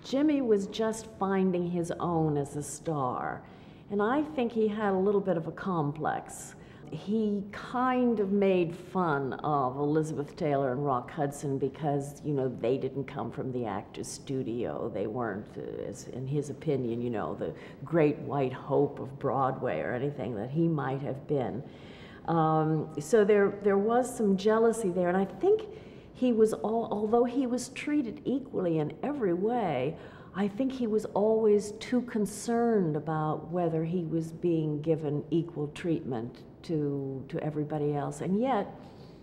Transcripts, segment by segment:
Jimmy was just finding his own as a star, and I think he had a little bit of a complex. He kind of made fun of Elizabeth Taylor and Rock Hudson because, you know, they didn't come from the Actors Studio. They weren't, in his opinion, you know, the great white hope of Broadway or anything that he might have been. So there was some jealousy there, and I think he was, although he was treated equally in every way, I think he was always too concerned about whether he was being given equal treatment to everybody else. And yet,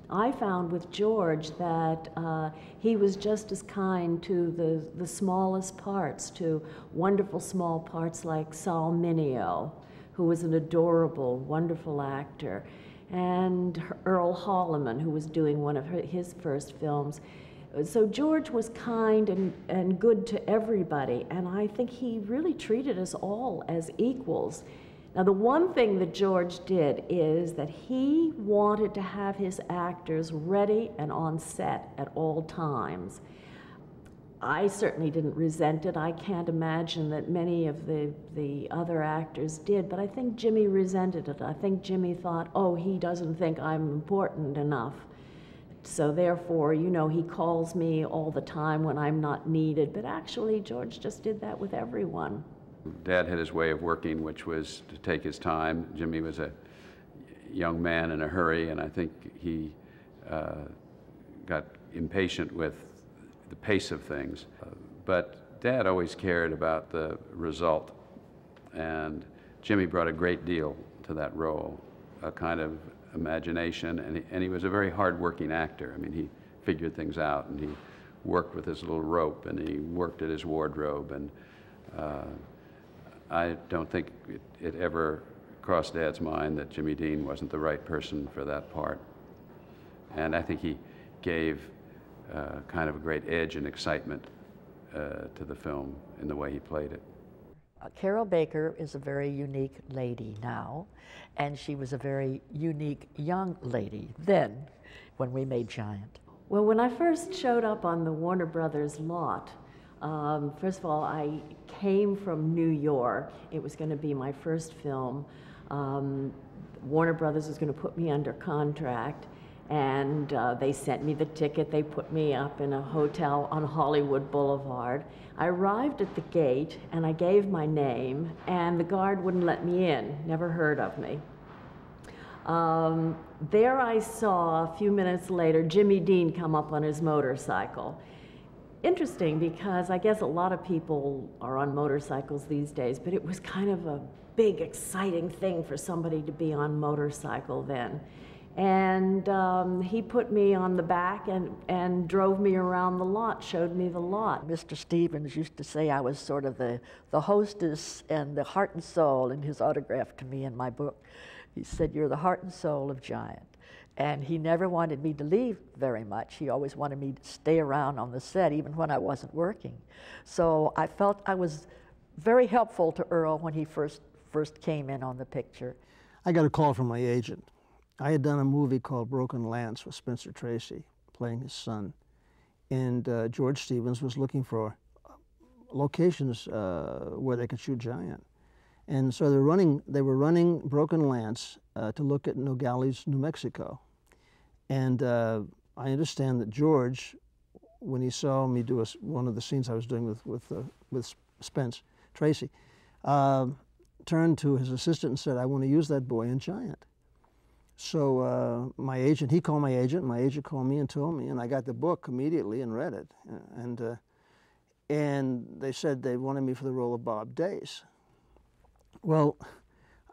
I found with George that he was just as kind to the smallest parts, to wonderful small parts like Saul Mineo, who was an adorable, wonderful actor, and Earl Holliman, who was doing one of his first films. So George was kind and good to everybody, and I think he really treated us all as equals. Now, the one thing that George did is that he wanted to have his actors ready and on set at all times. I certainly didn't resent it. I can't imagine that many of the other actors did, but I think Jimmy resented it. I think Jimmy thought, oh, he doesn't think I'm important enough. So therefore, you know, he calls me all the time when I'm not needed. But actually, George just did that with everyone. Dad had his way of working, which was to take his time. Jimmy was a young man in a hurry, and I think he got impatient with the pace of things. But Dad always cared about the result, and Jimmy brought a great deal to that role, a kind of imagination, and he was a very hard-working actor. I mean, he figured things out, and he worked with his little rope, and he worked at his wardrobe, and I don't think it ever crossed Dad's mind that Jimmy Dean wasn't the right person for that part. And I think he gave kind of a great edge and excitement to the film in the way he played it. Carol Baker is a very unique lady now, and she was a very unique young lady then when we made Giant. Well, when I first showed up on the Warner Brothers lot, first of all, I came from New York. It was going to be my first film. Warner Brothers was going to put me under contract, and they sent me the ticket. They put me up in a hotel on Hollywood Boulevard. I arrived at the gate, and I gave my name, and the guard wouldn't let me in, never heard of me. There I saw, a few minutes later, Jimmy Dean come up on his motorcycle. Interesting, because I guess a lot of people are on motorcycles these days, but it was kind of a big, exciting thing for somebody to be on motorcycle then. And he put me on the back and drove me around the lot, showed me the lot. Mr. Stevens used to say I was sort of the hostess and the heart and soul in his autograph to me in my book. He said, "You're the heart and soul of Giant." And he never wanted me to leave very much. He always wanted me to stay around on the set, even when I wasn't working. So I felt I was very helpful to Earl when he first came in on the picture. I got a call from my agent. I had done a movie called Broken Lance with Spencer Tracy, playing his son. And George Stevens was looking for locations where they could shoot Giant. And so they were running Broken Lance to look at Nogales, New Mexico. And I understand that George, when he saw me do one of the scenes I was doing with Spence Tracy, turned to his assistant and said, "I want to use that boy in Giant." So he called my agent called me and told me, and I got the book immediately and read it. And they said they wanted me for the role of Bob Dace. Well,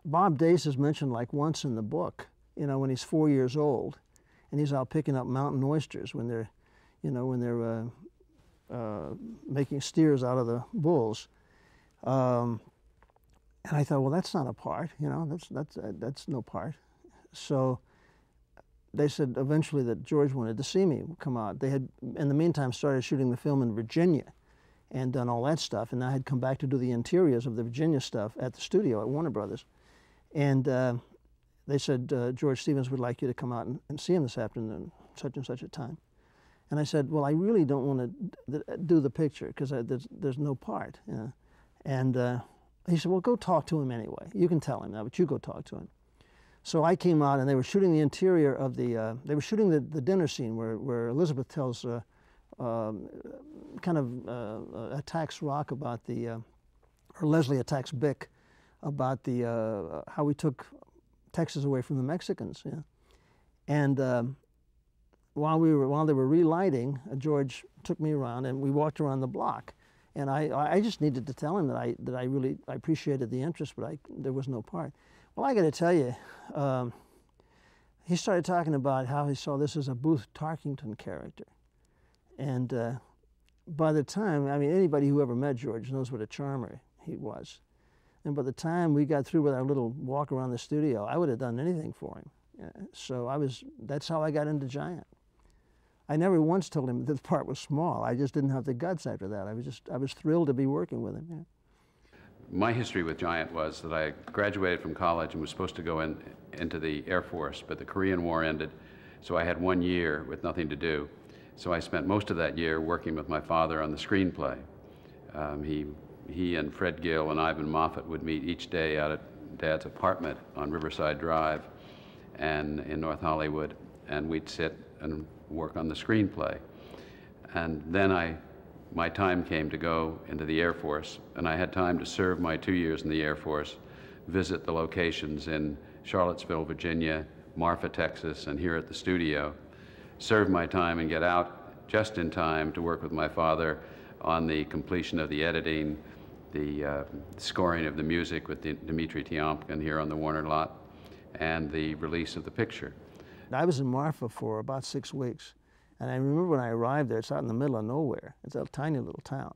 Bob Dace is mentioned like once in the book, you know, when he's 4 years old, and he's out picking up mountain oysters when they're, you know, making steers out of the bulls. And I thought, well, that's not a part, you know, that's no part. So they said eventually that George wanted to see me come out. They had, in the meantime, started shooting the film in Virginia and done all that stuff, and I had come back to do the interiors of the Virginia stuff at the studio at Warner Brothers. And they said, George Stevens would like you to come out and see him this afternoon, such and such a time. And I said, well, I really don't want to do the picture because there's no part. You know? And he said, well, go talk to him anyway. You can tell him that, but you go talk to him. So I came out, and they were shooting the interior of the, they were shooting the dinner scene where Elizabeth tells, attacks Rock about the, or Leslie attacks Bick about the, how we took Texas away from the Mexicans. Yeah? And while they were relighting, George took me around, and we walked around the block. And I just needed to tell him that I really appreciated the interest, but there was no part. Well, I got to tell you, he started talking about how he saw this as a Booth Tarkington character. And by the time, I mean, anybody who ever met George knows what a charmer he was. And by the time we got through with our little walk around the studio, I would have done anything for him. So that's how I got into Giant. I never once told him that the part was small. I just didn't have the guts after that. I was thrilled to be working with him. Yeah. My history with Giant was that I graduated from college and was supposed to go into the Air Force, but the Korean War ended, so I had 1 year with nothing to do. So I spent most of that year working with my father on the screenplay. He and Fred Gill and Ivan Moffat would meet each day out at Dad's apartment on Riverside Drive and in North Hollywood, and we'd sit and work on the screenplay. And then my time came to go into the Air Force, and I had time to serve my 2 years in the Air Force, visit the locations in Charlottesville, Virginia, Marfa, Texas, and here at the studio, serve my time and get out just in time to work with my father on the completion of the editing, the scoring of the music with Dmitri Tiomkin here on the Warner lot, and the release of the picture. I was in Marfa for about 6 weeks, and I remember when I arrived there, it's out in the middle of nowhere. It's a tiny little town,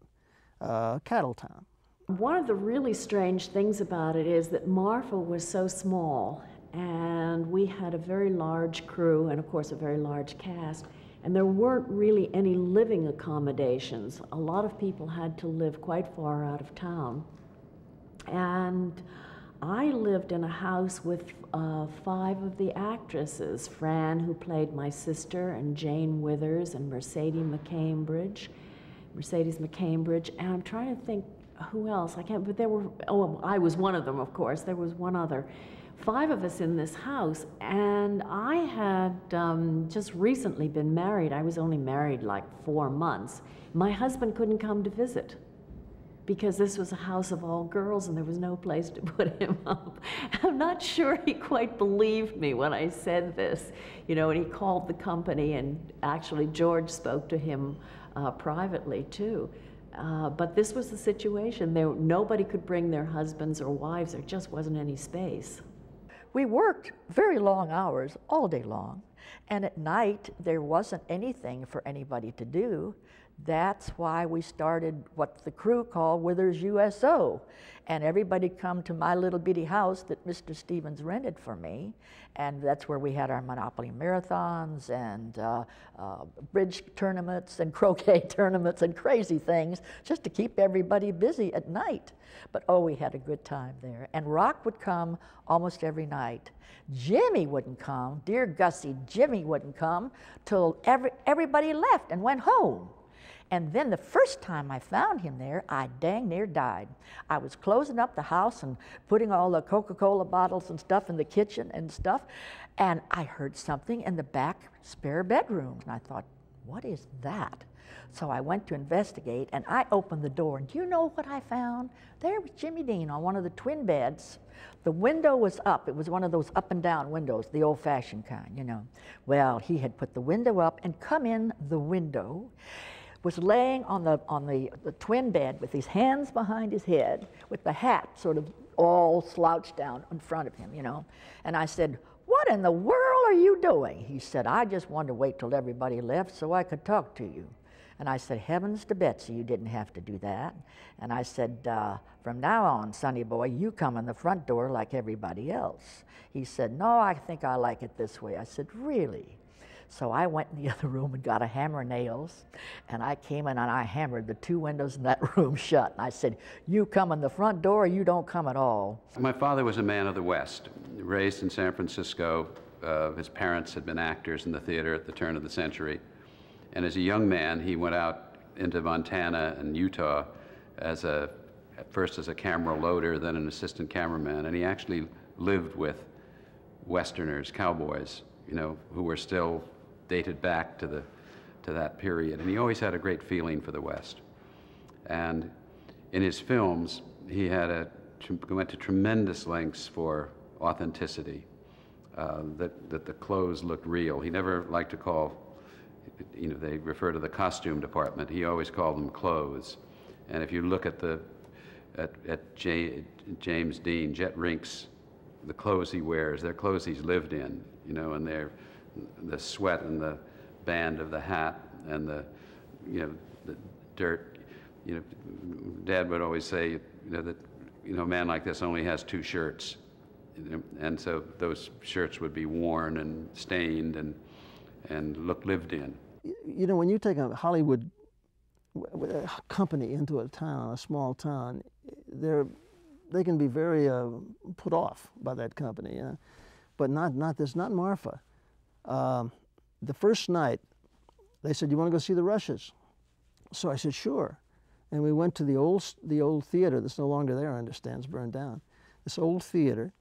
cattle town. One of the really strange things about it is that Marfa was so small, and we had a very large crew and, of course, a very large cast, and there weren't really any living accommodations. A lot of people had to live quite far out of town. And I lived in a house with 5 of the actresses, Fran, who played my sister, and Jane Withers, and Mercedes McCambridge, and I'm trying to think who else. I can't, but there were, I was one of them, of course. There was one other. 5 of us in this house, and I had just recently been married. I was only married like 4 months. My husband couldn't come to visit, because this was a house of all girls and there was no place to put him up. I'm not sure he quite believed me when I said this, you know, and he called the company, and actually George spoke to him privately too. But this was the situation. Nobody could bring their husbands or wives. There just wasn't any space. We worked very long hours, all day long, and at night there wasn't anything for anybody to do. That's why we started what the crew called Withers USO. And everybody'd come to my little bitty house that Mr. Stevens rented for me. And that's where we had our Monopoly marathons and bridge tournaments and croquet tournaments and crazy things just to keep everybody busy at night. But oh, we had a good time there. And Rock would come almost every night. Jimmy wouldn't come, dear Gussie, Jimmy wouldn't come till everybody left and went home. And then the first time I found him there, I dang near died. I was closing up the house and putting all the Coca-Cola bottles and stuff in the kitchen and stuff, and I heard something in the back spare bedroom. And I thought, what is that? So I went to investigate, and I opened the door, and do you know what I found? There was Jimmy Dean on one of the twin beds. The window was up. It was one of those up and down windows, the old-fashioned kind, you know. Well, he had put the window up and come in the window, was laying on the twin bed with his hands behind his head, with the hat sort of all slouched down in front of him, you know. And I said, what in the world are you doing? He said, I just wanted to wait till everybody left so I could talk to you. And I said, heavens to Betsy, you didn't have to do that. And I said, from now on, sonny boy, you come in the front door like everybody else. He said, no, I think I like it this way. I said, really? So I went in the other room and got a hammer and nails, and I came in and I hammered the 2 windows in that room shut. And I said, you come in the front door or you don't come at all. My father was a man of the West, raised in San Francisco. His parents had been actors in the theater at the turn of the century. And as a young man, he went out into Montana and Utah as at first as a camera loader, then an assistant cameraman, and he actually lived with Westerners, cowboys, you know, who were still dated back to that period. And he always had a great feeling for the West. And in his films, he went to tremendous lengths for authenticity, that the clothes looked real. He never liked to call, you know, they refer to the costume department. He always called them clothes. And if you look at James Dean, Jet Rinks, the clothes he wears, they're clothes he's lived in, you know, and they're the sweat and the band of the hat and the dirt. You know, Dad would always say, you know, that, you know, a man like this only has 2 shirts. You know, and so those shirts would be worn and stained and look lived in. You know, when you take a Hollywood company into a town, a small town, they can be very put off by that company, but not Marfa. The first night, they said, "You want to go see the Rushes?" So I said, "Sure." And we went to the old theater that's no longer there, I understand, it's burned down. This old theater,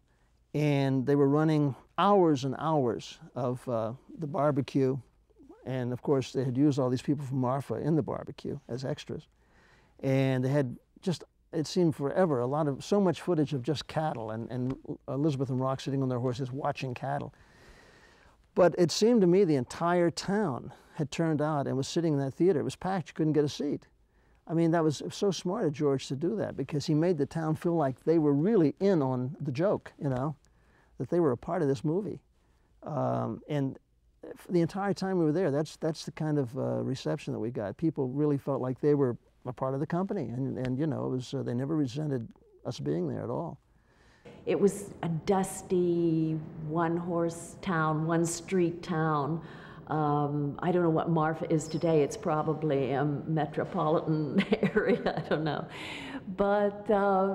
and they were running hours and hours of the barbecue, and of course they had used all these people from Marfa in the barbecue as extras, and they had just, it seemed forever, so much footage of just cattle and Elizabeth and Rock sitting on their horses watching cattle. But it seemed to me the entire town had turned out and was sitting in that theater. It was packed, you couldn't get a seat. I mean, it was so smart of George to do that, because he made the town feel like they were really in on the joke, you know, that they were a part of this movie. And the entire time we were there, that's the kind of reception that we got. People really felt like they were a part of the company, and you know, it was, they never resented us being there at all. It was a dusty, one-horse town, one-street town. I don't know what Marfa is today. It's probably a metropolitan area, I don't know. But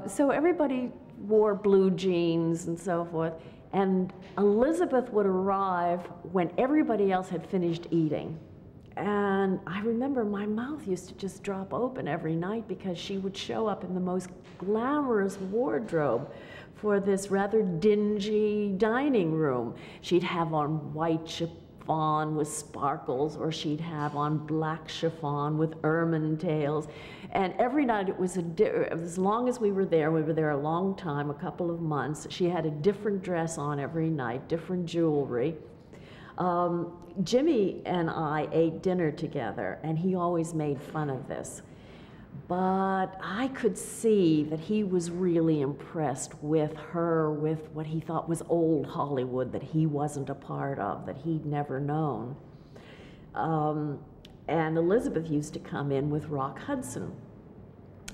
so everybody wore blue jeans and so forth. And Elizabeth would arrive when everybody else had finished eating. And I remember my mouth used to just drop open every night, because she would show up in the most glamorous wardrobe for this rather dingy dining room. She'd have on white chiffon with sparkles, or she'd have on black chiffon with ermine tails. And every night it was as long as we were there a long time, a couple of months, she had a different dress on every night, different jewelry. Jimmy and I ate dinner together, and he always made fun of this. But I could see that he was really impressed with her, with what he thought was old Hollywood that he wasn't a part of, that he'd never known. And Elizabeth used to come in with Rock Hudson.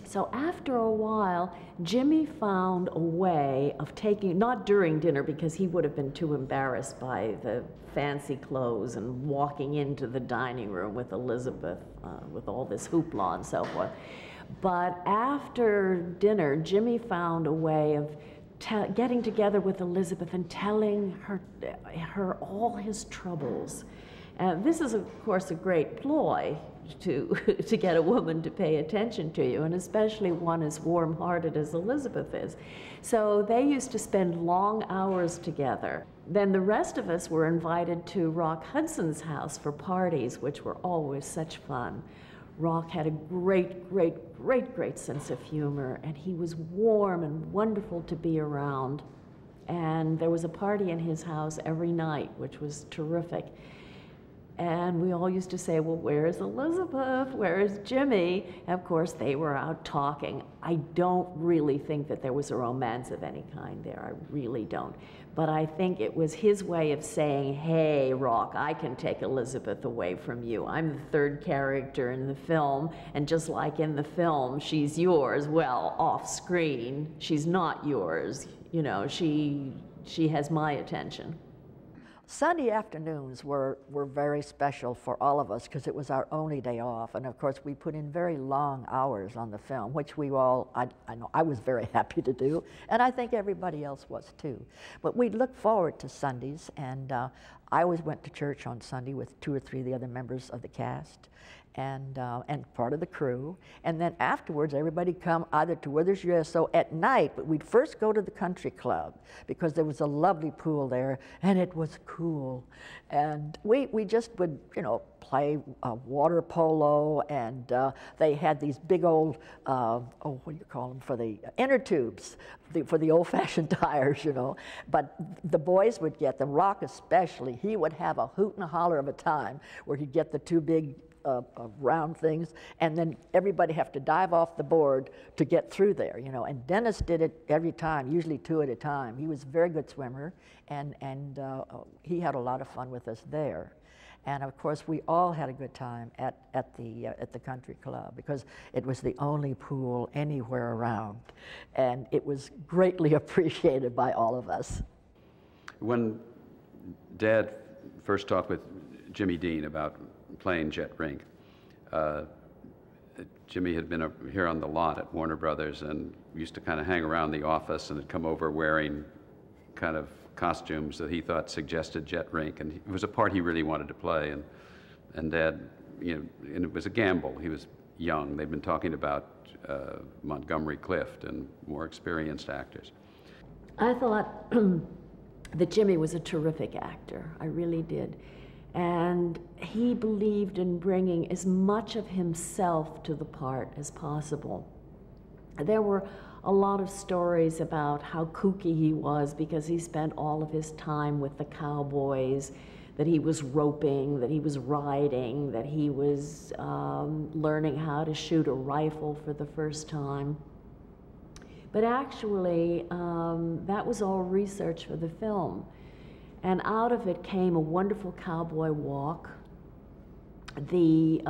So after a while, Jimmy found a way of taking, not during dinner because he would have been too embarrassed by the fancy clothes and walking into the dining room with Elizabeth with all this hoopla and so forth. But after dinner, Jimmy found a way of getting together with Elizabeth and telling her all his troubles. This is, of course, a great ploy to get a woman to pay attention to you, and especially one as warm-hearted as Elizabeth is. So they used to spend long hours together. Then the rest of us were invited to Rock Hudson's house for parties, which were always such fun. Rock had a great sense of humor, and he was warm and wonderful to be around. And there was a party in his house every night, which was terrific. And we all used to say, well, where's Elizabeth? Where's Jimmy? And of course, they were out talking. I don't really think that there was a romance of any kind there. I really don't. But I think it was his way of saying, hey, Rock, I can take Elizabeth away from you. I'm the third character in the film, and just like in the film, she's yours. Well, off screen, she's not yours. You know, she has my attention. Sunday afternoons were very special for all of us because it was our only day off. And of course, we put in very long hours on the film, which we all, I know I was very happy to do, and I think everybody else was too. But we'd look forward to Sundays, and I always went to church on Sunday with 2 or 3 of the other members of the cast and part of the crew. And then afterwards, everybody come either to Withers USO at night, but we'd first go to the country club because there was a lovely pool there, and it was cool. And we just would, you know, play water polo, and they had these big old, what do you call them, for the inner tubes, for the old-fashioned tires, you know. But the boys would get them, Rock especially. He would have a hoot and a holler of a time where he'd get the 2 big round things, and then everybody have to dive off the board to get through there, you know. And Dennis did it every time, usually 2 at a time. He was a very good swimmer, and he had a lot of fun with us there. And of course, we all had a good time at the country club because it was the only pool anywhere around, and it was greatly appreciated by all of us. When Dad first talked with Jimmy Dean about playing Jet Rink, Jimmy had been here on the lot at Warner Brothers and used to kind of hang around the office and had come over wearing kind of costumes that he thought suggested Jet Rink, and it was a part he really wanted to play. And Dad, you know, and it was a gamble. He was young. They'd been talking about Montgomery Clift and more experienced actors. I thought that Jimmy was a terrific actor. I really did. And he believed in bringing as much of himself to the part as possible. There were a lot of stories about how kooky he was because he spent all of his time with the cowboys, that he was roping, that he was riding, that he was learning how to shoot a rifle for the first time. But actually, that was all research for the film. And out of it came a wonderful cowboy walk, the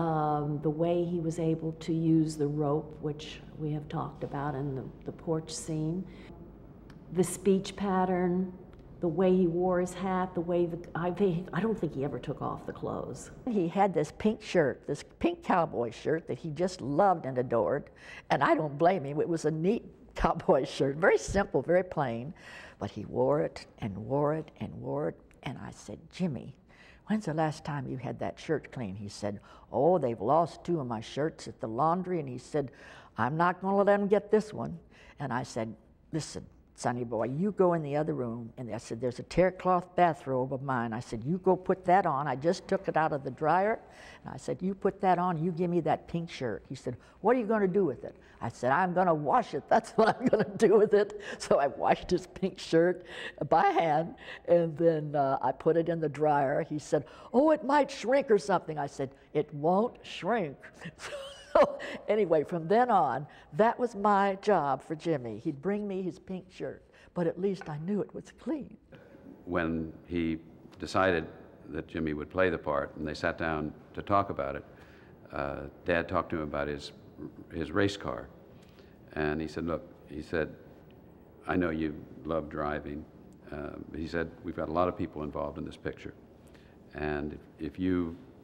way he was able to use the rope, which we have talked about in the porch scene, the speech pattern, the way he wore his hat, the way I don't think he ever took off the clothes. He had this pink shirt, this pink cowboy shirt that he just loved and adored, and I don't blame him. It was a neat cowboy shirt, very simple, very plain, but he wore it and wore it and wore it, and I said, Jimmy, when's the last time you had that shirt clean? He said, oh, they've lost 2 of my shirts at the laundry, and he said, I'm not going to let them get this one. And I said, listen, Sonny boy, you go in the other room, and I said, there's a terrycloth bathrobe of mine. I said, you go put that on. I just took it out of the dryer, and I said, you put that on, you give me that pink shirt. He said, what are you going to do with it? I said, I'm going to wash it. That's what I'm going to do with it. So I washed his pink shirt by hand, and then I put it in the dryer. He said, oh, it might shrink or something. I said, it won't shrink. So anyway, from then on, that was my job for Jimmy. He'd bring me his pink shirt, but at least I knew it was clean. When he decided that Jimmy would play the part, and they sat down to talk about it, Dad talked to him about his race car. And he said, look, he said, I know you love driving. He said, we've got a lot of people involved in this picture. And if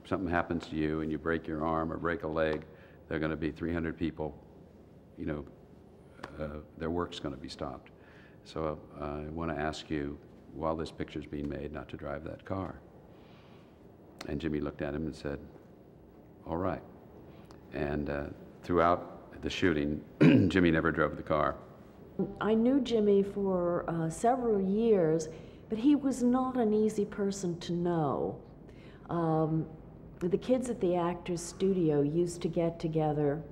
something happens to you and you break your arm or break a leg, there are going to be 300 people, you know, their work's going to be stopped. So I want to ask you, while this picture's being made, not to drive that car. And Jimmy looked at him and said, all right. And throughout the shooting, Jimmy never drove the car. I knew Jimmy for several years, but he was not an easy person to know. The kids at the Actors Studio used to get together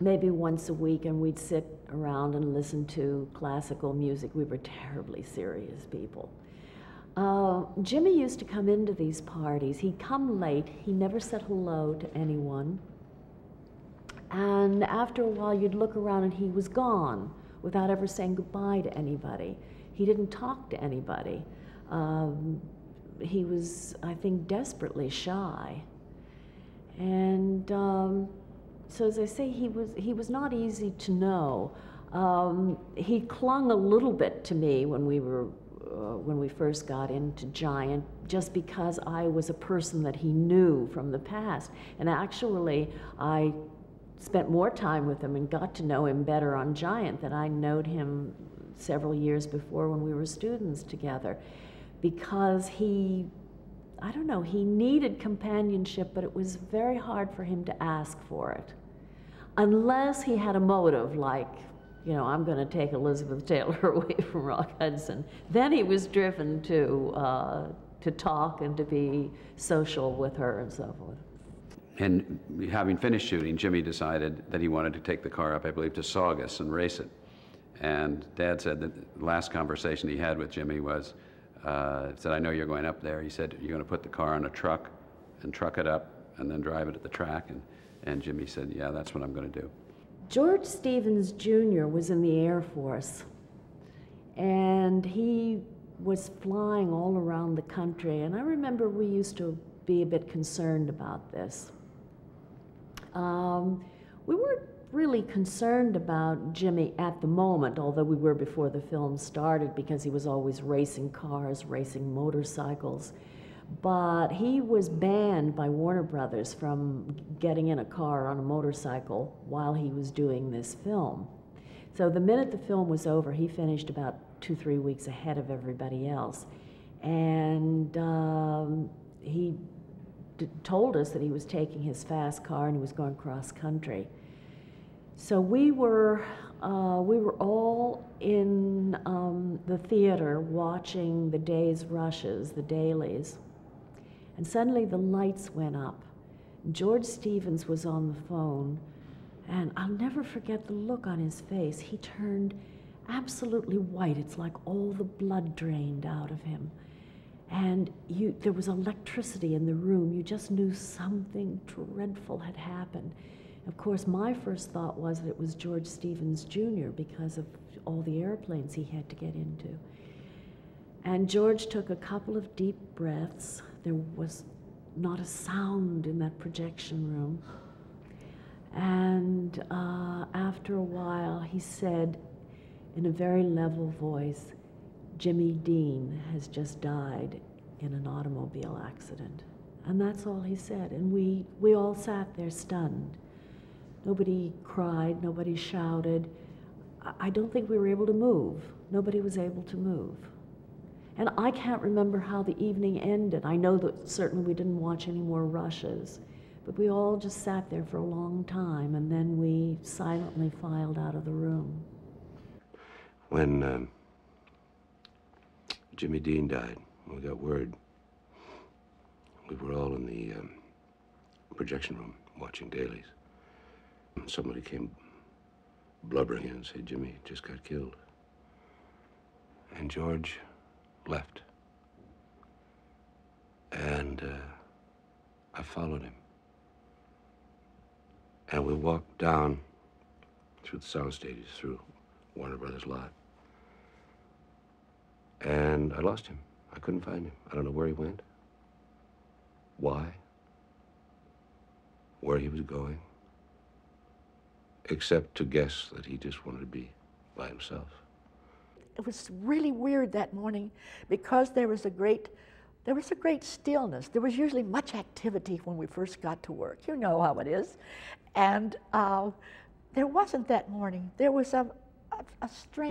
maybe once a week, and we'd sit around and listen to classical music. We were terribly serious people. Jimmy used to come into these parties. He'd come late. He never said hello to anyone. And after a while, you'd look around and he was gone without ever saying goodbye to anybody. He didn't talk to anybody. He was, I think, desperately shy. And so as I say, he was not easy to know. He clung a little bit to me when we were when we first got into Giant, just because I was a person that he knew from the past. And actually, I spent more time with him and got to know him better on Giant than I knowed him several years before when we were students together, because he, I don't know, he needed companionship, but it was very hard for him to ask for it. Unless he had a motive, like, you know, I'm going to take Elizabeth Taylor away from Rock Hudson. Then he was driven to talk and to be social with her and so forth. And having finished shooting, Jimmy decided that he wanted to take the car up, I believe, to Saugus and race it. And Dad said that the last conversation he had with Jimmy was, said, I know you're going up there. He said, you're going to put the car on a truck and truck it up and then drive it at the track. And Jimmy said, yeah, that's what I'm going to do. George Stevens Jr. was in the Air Force, and he was flying all around the country. And I remember we used to be a bit concerned about this. We weren't really concerned about Jimmy at the moment, although we were before the film started, because he was always racing cars, racing motorcycles. But he was banned by Warner Brothers from getting in a car on a motorcycle while he was doing this film. So the minute the film was over, he finished about 2-3 weeks ahead of everybody else. And he told us that he was taking his fast car and he was going cross country. So we were all in the theater watching the day's rushes, the dailies, and suddenly the lights went up. George Stevens was on the phone, and I'll never forget the look on his face. He turned absolutely white. It's like all the blood drained out of him. And there was electricity in the room. You just knew something dreadful had happened. Of course, my first thought was that it was George Stevens Jr. because of all the airplanes he had to get into. And George took a couple of deep breaths. There was not a sound in that projection room. And after a while, he said in a very level voice, Jimmy Dean has just died in an automobile accident. And that's all he said. And we all sat there stunned. Nobody cried, nobody shouted. I don't think we were able to move. Nobody was able to move. And I can't remember how the evening ended. I know that certainly we didn't watch any more rushes, but we all just sat there for a long time, and then we silently filed out of the room. When Jimmy Dean died, we got word. We were all in the projection room watching dailies. Somebody came blubbering in and said, Jimmy just got killed. And George left. And I followed him. And we walked down through the sound stages, through Warner Brothers lot. And I lost him. I couldn't find him. I don't know where he went, why, where he was going, except to guess that he just wanted to be by himself. It was really weird that morning because there was a great stillness. There was usually much activity when we first got to work. You know how it is. And there wasn't that morning. There was a strange